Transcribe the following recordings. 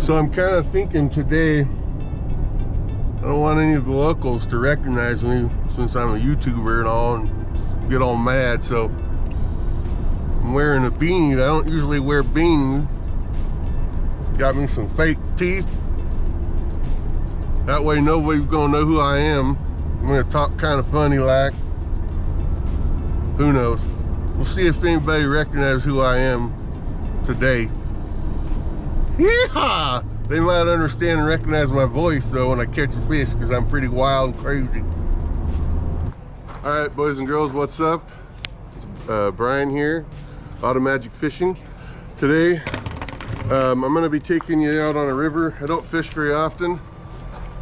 So I'm kind of thinking today, I don't want any of the locals to recognize me since I'm a YouTuber and all and get all mad. So I'm wearing a beanie. I don't usually wear beanies. Got me some fake teeth. That way nobody's gonna know who I am. I'm gonna talk kind of funny like. Who knows? We'll see if anybody recognizes who I am today. Yeehaw! They might understand and recognize my voice though when I catch a fish, because I'm pretty wild and crazy. Alright, boys and girls, what's up? Brian here, AUTOMAGIC Fishing. Today, I'm going to be taking you out on a river. I don't fish very often.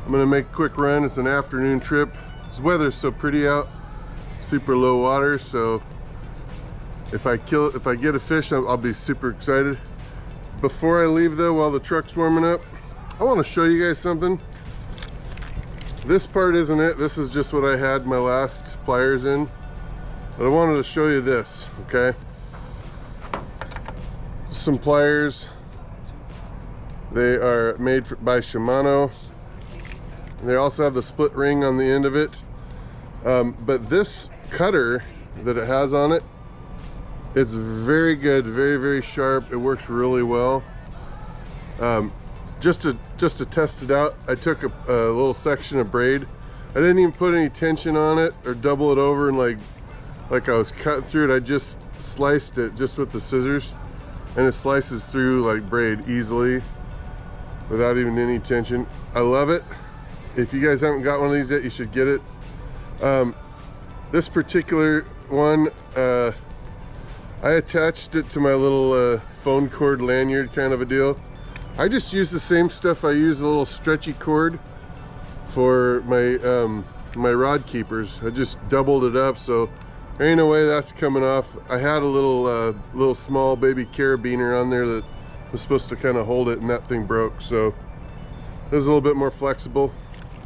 I'm going to make a quick run. It's an afternoon trip. The weather's so pretty out, super low water, so if I get a fish, I'll be super excited. Before I leave though, while the truck's warming up, I want to show you guys something. This part isn't it. This is just what I had my last pliers in. But I wanted to show you this, okay? Some pliers. They are made by Shimano. They also have the split ring on the end of it. But this cutter that it has on it, it's very good, very, very sharp. It works really well. Just to test it out, I took a little section of braid. I didn't even put any tension on it or double it over and like I was cutting through it. I just sliced it just with the scissors, and it slices through like braid easily without even any tension. I love it. If you guys haven't got one of these yet, you should get it. This particular one, I attached it to my little phone cord lanyard kind of a deal. I just use the same stuff I use, a little stretchy cord for my my rod keepers. I just doubled it up, so there ain't no way that's coming off. I had a little small baby carabiner on there that was supposed to kind of hold it, and that thing broke. So this is a little bit more flexible.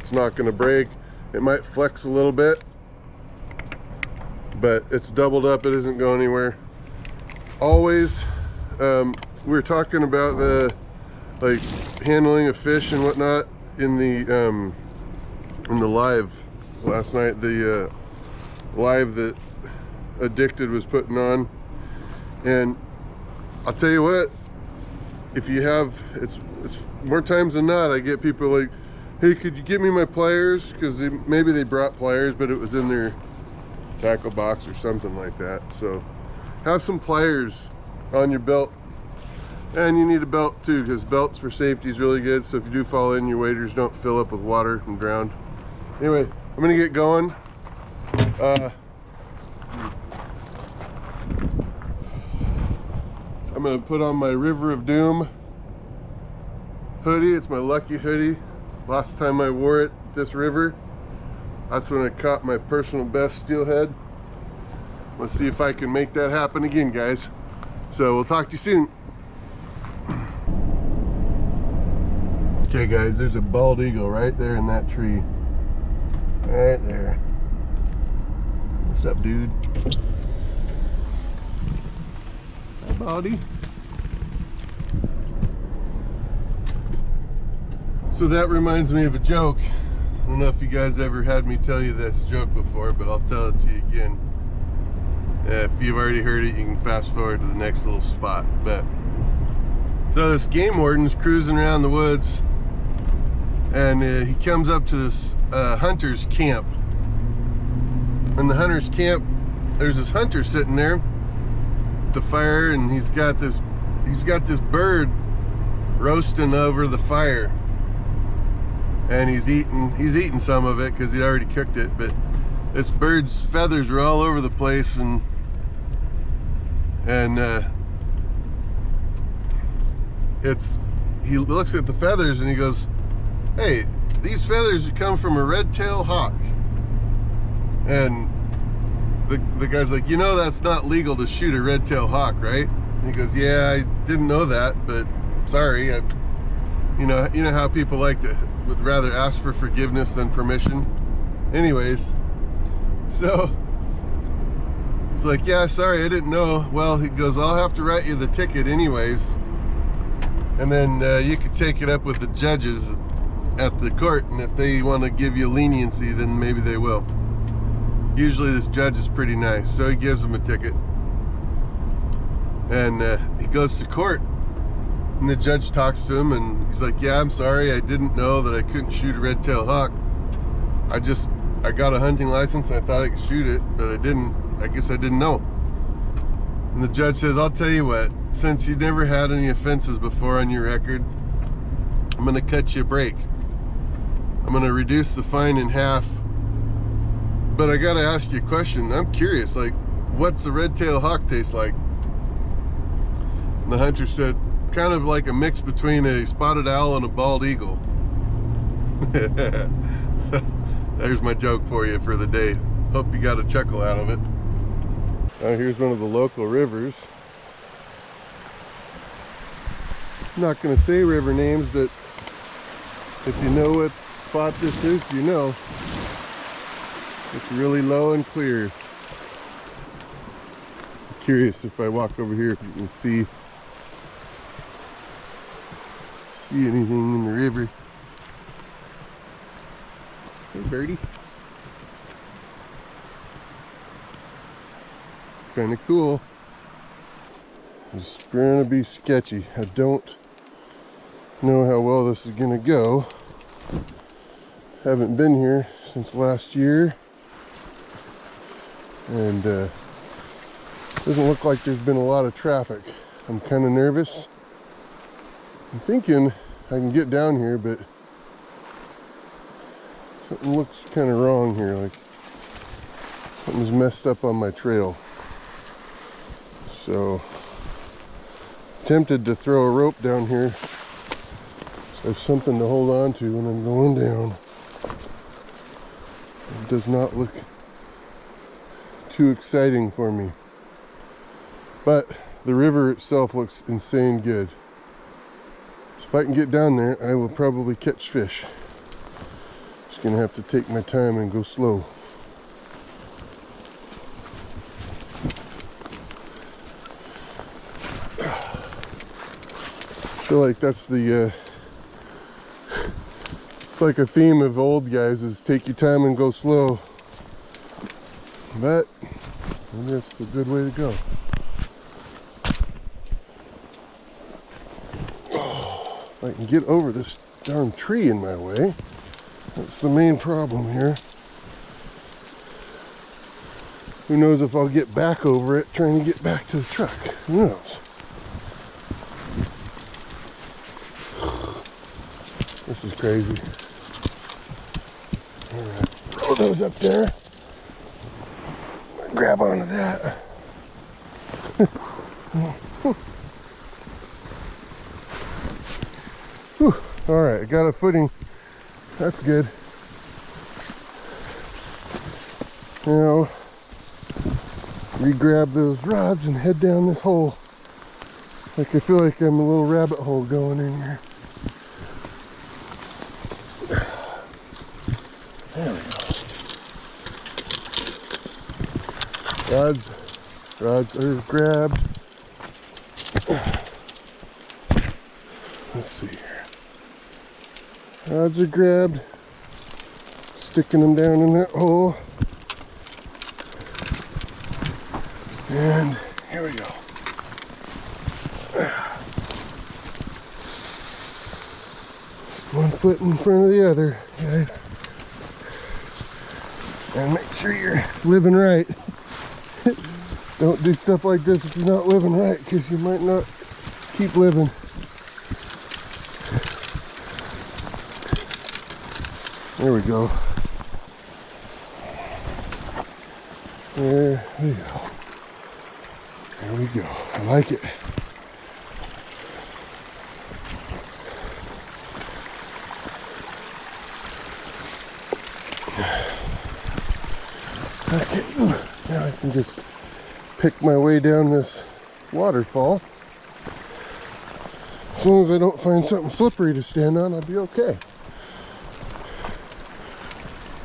It's not going to break. It might flex a little bit, but it's doubled up. It isn't going anywhere. Always, we were talking about the handling of fish and whatnot in the live last night. The live that Addicted was putting on, and I'll tell you what, if you have, it's more times than not I get people like, hey, could you get me my pliers? Because maybe they brought pliers, but it was in their tackle box or something like that. So have some pliers on your belt, and you need a belt too, because belts for safety is really good. So if you do fall in, your waders don't fill up with water and drown. Anyway, I'm gonna get going. I'm gonna put on my River of Doom hoodie. It's my lucky hoodie. Last time I wore it this river, that's when I caught my personal best steelhead. Let's see if I can make that happen again, guys. So we'll talk to you soon. Okay guys, there's a bald eagle right there in that tree. Right there. What's up, dude? Hi, Baldy. So that reminds me of a joke. I don't know if you guys ever had me tell you this joke before, but I'll tell it to you again. If you've already heard it, you can fast forward to the next little spot. But so this game warden's cruising around the woods, and he comes up to this hunter's camp. In the hunter's camp, there's this hunter sitting there at the fire, and he's got this bird roasting over the fire, and he's eating some of it because he already cooked it. But this bird's feathers are all over the place, and he looks at the feathers and he goes, "Hey, these feathers come from a red-tailed hawk." And the guy's like, "You know that's not legal to shoot a red-tailed hawk, right?" And he goes, "Yeah, I didn't know that, but sorry. You know how people would rather ask for forgiveness than permission." Anyways, so he's like, "Yeah, sorry, I didn't know." Well, he goes, "I'll have to write you the ticket anyways." And then you could take it up with the judges at the court, and if they want to give you leniency, then maybe they will. Usually this judge is pretty nice, so he gives them a ticket. And he goes to court, and the judge talks to him, and he's like, yeah, I'm sorry, I didn't know that I couldn't shoot a red-tailed hawk. I got a hunting license, and I thought I could shoot it, but I didn't. I guess I didn't know. And the judge says, I'll tell you what, since you never had any offenses before on your record, I'm gonna cut you a break. I'm gonna reduce the fine in half. But I gotta ask you a question. I'm curious, like, what's a red-tailed hawk taste like? And the hunter said, kind of like a mix between a spotted owl and a bald eagle. There's my joke for you for the day. Hope you got a chuckle out of it. Here's one of the local rivers. I'm not gonna say river names, but if you know what spot this is, you know. It's really low and clear. I'm curious if I walk over here if you can see anything in the river. Hey birdie. Kind of cool. It's gonna be sketchy. I don't know how well this is gonna go. Haven't been here since last year, and doesn't look like there's been a lot of traffic. I'm kind of nervous. I'm thinking I can get down here, but something looks kind of wrong here, like something's messed up on my trail. So tempted to throw a rope down here so I have something to hold on to when I'm going down. It does not look too exciting for me, but the river itself looks insane good. So if I can get down there, I will probably catch fish. Just gonna have to take my time and go slow. I feel like that's the it's like a theme of old guys, is take your time and go slow. But maybe that's the good way to go. If I can get over this darn tree in my way, that's the main problem here. Who knows if I'll get back over it trying to get back to the truck. Who knows? This is crazy. Alright, throw those up there. Grab onto that. Alright, I got a footing. That's good. Now, re-grab those rods and head down this hole. Like I feel like I'm a little rabbit hole going in here. There we go. Rods are grabbed. Let's see here. Rods are grabbed. Sticking them down in that hole. And here we go. One foot in front of the other, guys. And make sure you're living right. Don't do stuff like this if you're not living right, because you might not keep living. There we go. There we go. There we go. I like it. Okay, now I can just pick my way down this waterfall. As long as I don't find something slippery to stand on, I'll be okay.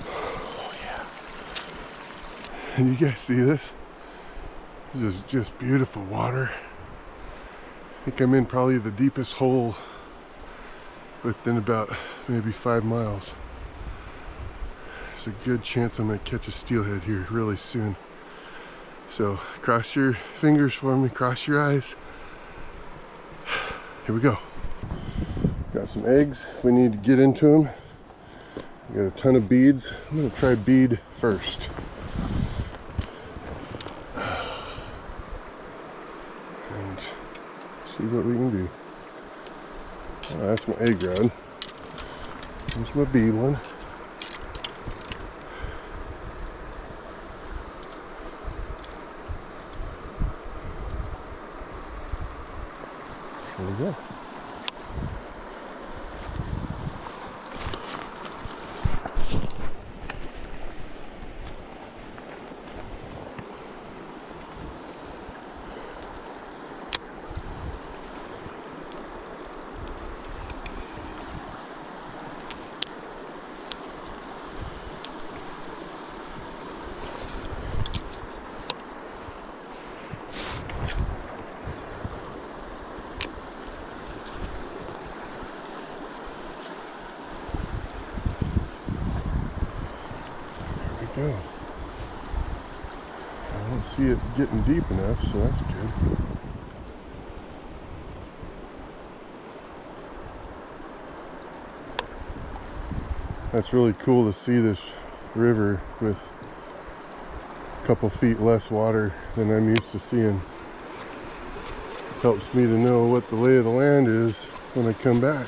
Oh yeah. And you guys see this? This is just beautiful water. I think I'm in probably the deepest hole within about maybe 5 miles. There's a good chance I'm gonna catch a steelhead here really soon. So cross your fingers for me, cross your eyes. Here we go. Got some eggs if we need to get into them. Got a ton of beads. I'm gonna try bead first. And see what we can do. Oh, that's my egg rod. Here's my bead one. There we go. Go. I don't see it getting deep enough, so that's good. That's really cool to see this river with a couple feet less water than I'm used to seeing. Helps me to know what the lay of the land is when I come back.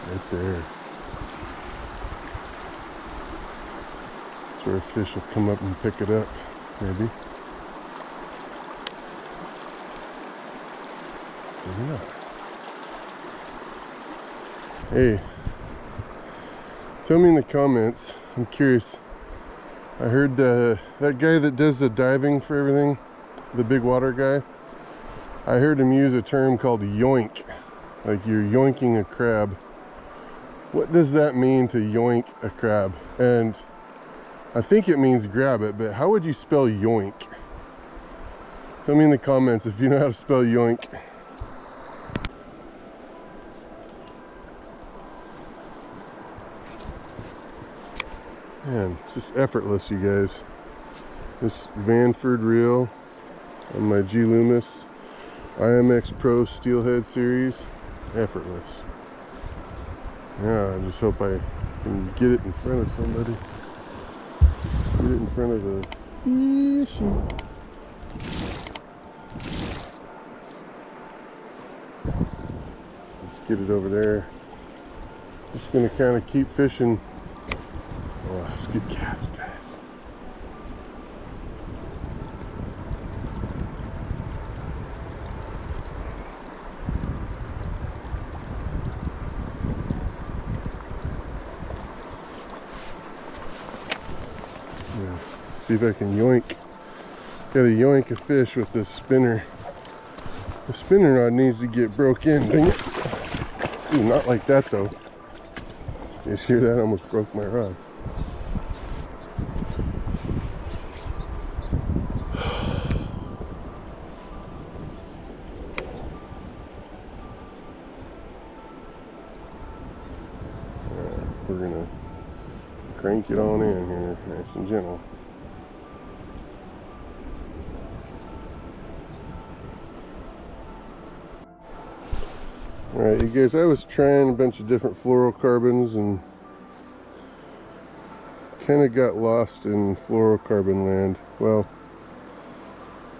Right there. That's where a fish will come up and pick it up, maybe. Yeah. Hey, tell me in the comments, I'm curious. I heard that guy that does the diving for everything, the big water guy, I heard him use a term called yoink, like you're yoinking a crab. What does that mean to yoink a crab? And I think it means grab it, but how would you spell yoink? Tell me in the comments if you know how to spell yoink. Man, it's just effortless, you guys. This Vanford reel on my G Loomis IMX Pro Steelhead series, effortless. Yeah, I just hope I can get it in front of somebody. Get it in front of a fishy. Let's get it over there. Just gonna kind of keep fishing. Oh, that's a good cast, guys. Yeah, see if I can yoink. Gotta yoink a fish with this spinner. The spinner rod needs to get broke in. Dang it. Ooh, not like that though. You guys hear that? I almost broke my rod. We're gonna crank it on in here, nice and gentle. Alright, you guys, I was trying a bunch of different fluorocarbons and kind of got lost in fluorocarbon land. Well,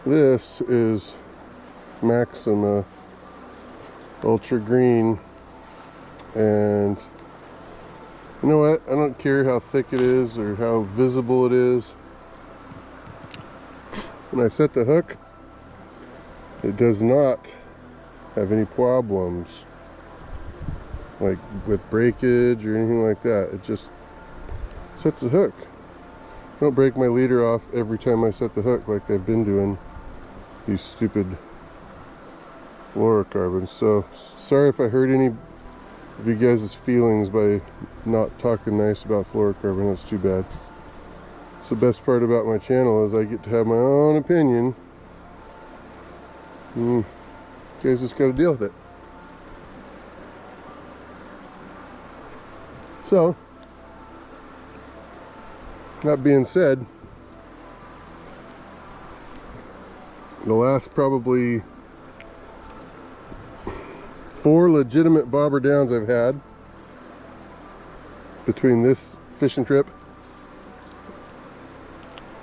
this is Maxima Ultra Green, and you know what? I don't care how thick it is or how visible it is. When I set the hook, it does not have any problems like with breakage or anything like that. It just sets the hook. don't break my leader off every time I set the hook like I've been doing these stupid fluorocarbons. So sorry if I hurt any of you guys' feelings by not talking nice about fluorocarbon. That's too bad. It's the best part about my channel is I get to have my own opinion. You guys just got to deal with it. So, that being said, the last probably 4 legitimate bobber downs I've had between this fishing trip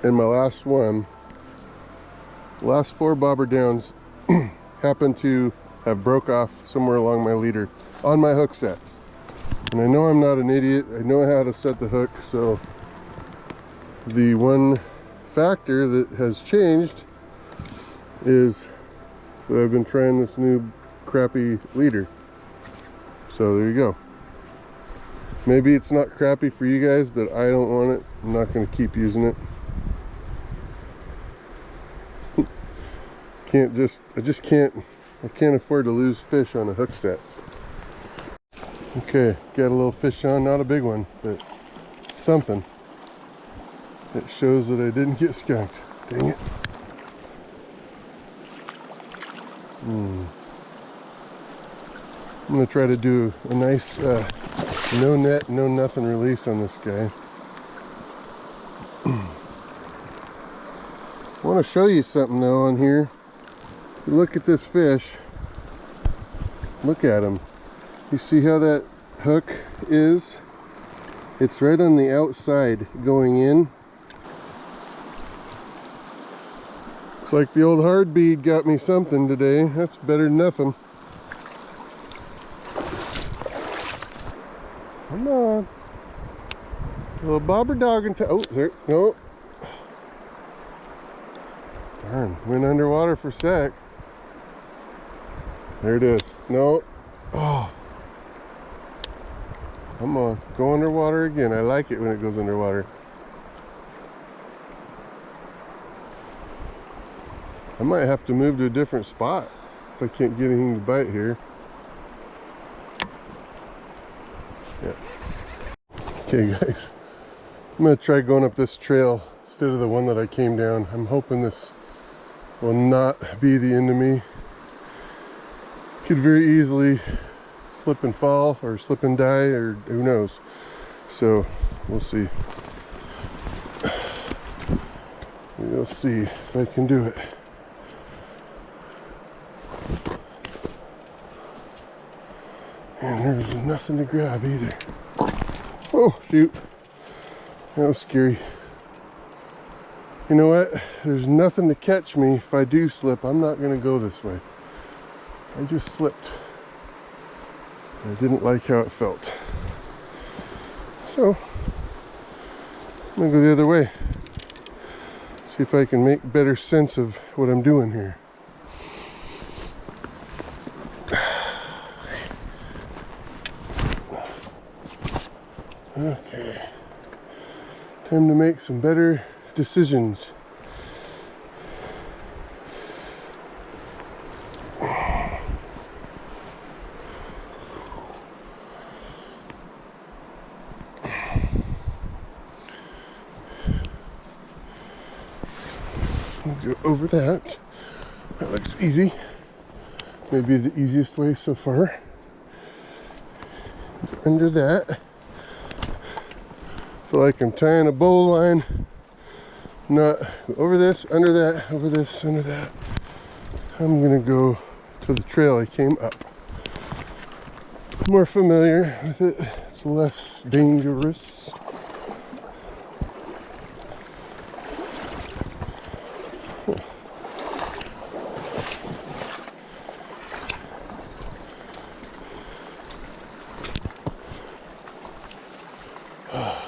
and my last one, the last 4 bobber downs happened to have broke off somewhere along my leader on my hook sets. And I know I'm not an idiot, I know how to set the hook, so the one factor that has changed is that I've been trying this new crappy leader. So there you go. Maybe it's not crappy for you guys, but I don't want it. I'm not going to keep using it. I can't afford to lose fish on a hook set. Okay, got a little fish on, not a big one, but something. It shows that I didn't get skunked. Dang it. I'm gonna try to do a nice no net, no nothing release on this guy. I want to show you something though on here. Look at this fish. Look at him. You see how that hook is? It's right on the outside going in. It's like the old hard bead got me something today. That's better than nothing. Come on. A little bobber dog and oh, there, no. Darn, went underwater for a sec. There it is. No. Oh. Come on, go underwater again. I like it when it goes underwater. I might have to move to a different spot if I can't get anything to bite here. Yeah. Okay guys, I'm gonna try going up this trail instead of the one that I came down. I'm hoping this will not be the end of me. Could very easily slip and fall or slip and die, or who knows. So we'll see. We'll see if I can do it. And there's nothing to grab either. Oh shoot, that was scary. You know what, there's nothing to catch me. If I do slip, I'm not going to go this way. I just slipped. I didn't like how it felt. So, I'm going to go the other way. See if I can make better sense of what I'm doing here. Okay. Time to make some better decisions. Go over that. That looks easy. Maybe the easiest way so far. Under that. Feel like I'm tying a bow line. Not over this, under that, over this, under that. I'm gonna go to the trail I came up. More familiar with it. It's less dangerous.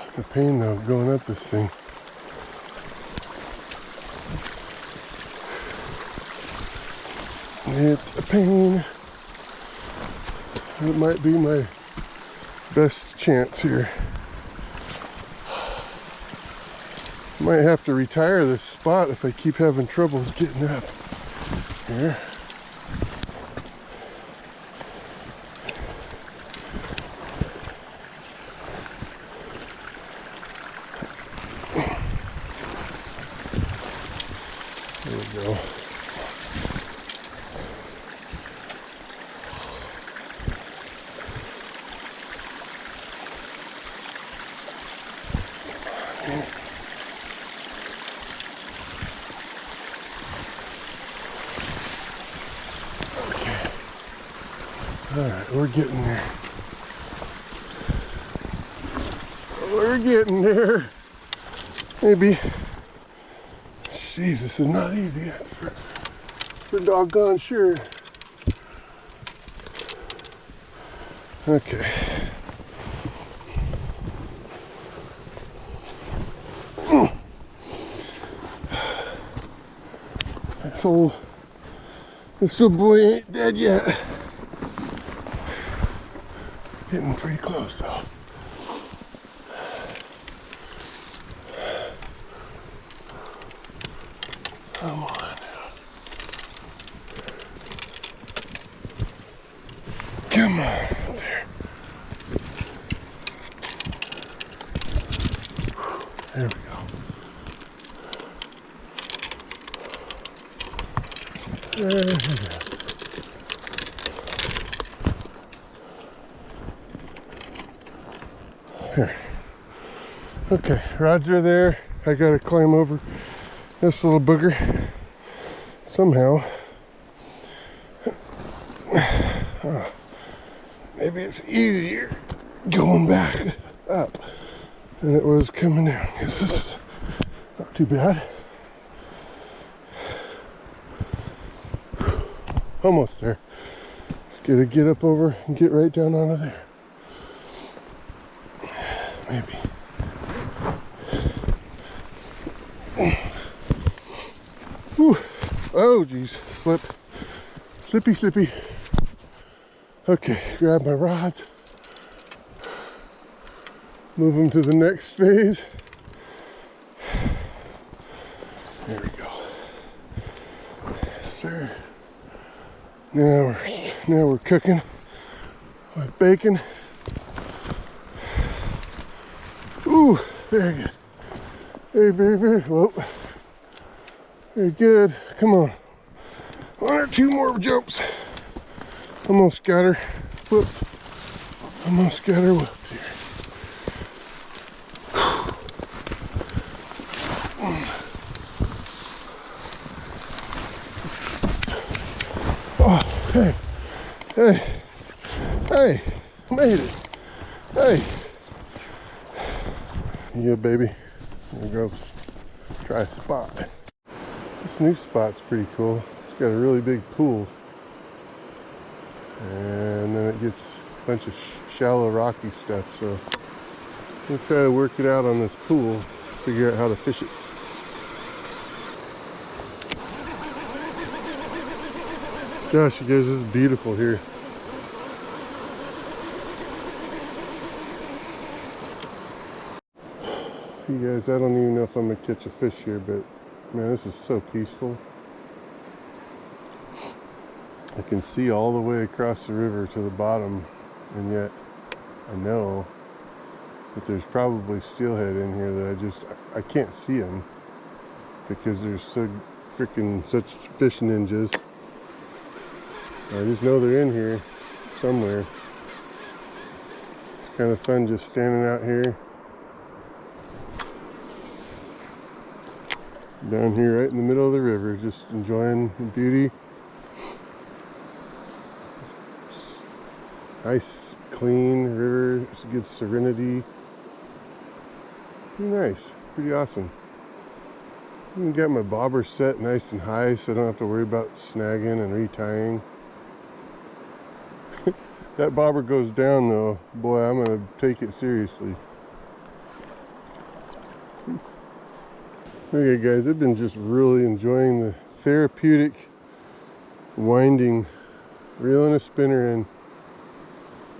It's a pain though, going up this thing. It's a pain. It might be my best chance here. Might have to retire this spot if I keep having troubles getting up here. There we go. Alright, we're getting there. We're getting there. Maybe. Jeez, this is not easy, that's for doggone sure. Okay. This old boy ain't dead yet. Getting pretty close though. Come on. Come on out there. There we go. There it is. There. Okay, rods are there. I gotta climb over this little booger somehow. Oh, maybe it's easier going back up than it was coming down, because this is not too bad. Almost there. Just gotta get up over and get right down onto there. Maybe. Whew. Oh geez, slip. Slippy, slippy. Okay, grab my rods. Move them to the next phase. There we go. Yes, sir. Now we're cooking with bacon. Ooh, very good. Very, whoa. Very good. Come on. One or two more jumps. Almost got her whooped. Almost got her whooped here. Oh, hey, made it. Hey. Yeah, baby. We'll go try a spot. This new spot's pretty cool. It's got a really big pool. And then it gets a bunch of shallow rocky stuff. So we'll try to work it out on this pool, figure out how to fish it. Gosh, you guys, this is beautiful here. You guys, I don't even know if I'm gonna catch a fish here, but man, this is so peaceful. I can see all the way across the river to the bottom, and yet I know that there's probably steelhead in here that I can't see them because there's such fish ninjas. I just know they're in here somewhere. It's kind of fun just standing out here. Down here right in the middle of the river, just enjoying the beauty. Nice, clean river, it's good serenity. Pretty nice, pretty awesome. I got my bobber set nice and high so I don't have to worry about snagging and retying. That bobber goes down though, boy, I'm gonna take it seriously. Okay guys, I've been just really enjoying the therapeutic winding, reeling a spinner in.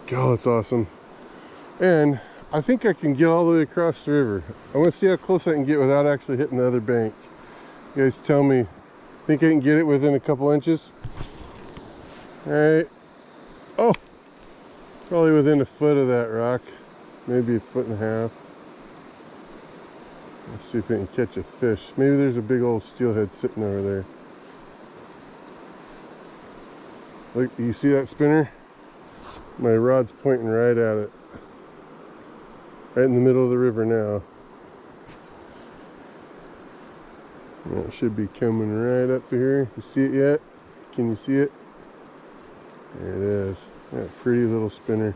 God, that's awesome. And I think I can get all the way across the river. I want to see how close I can get without actually hitting the other bank. You guys tell me, think I can get it within a couple inches? All right. Oh, probably within a foot of that rock, maybe a foot and a half. Let's see if I can catch a fish. Maybe there's a big old steelhead sitting over there. Look, you see that spinner? My rod's pointing right at it. Right in the middle of the river now. And it should be coming right up here. You see it yet? Can you see it? There it is. That pretty little spinner.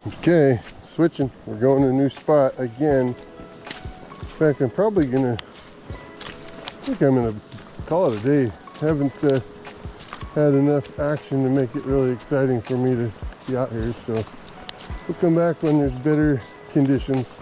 Okay, switching. We're going to a new spot again. In fact, I'm probably gonna, I think I'm gonna call it a day. Haven't had enough action to make it really exciting for me to be out here, so we'll come back when there's better conditions.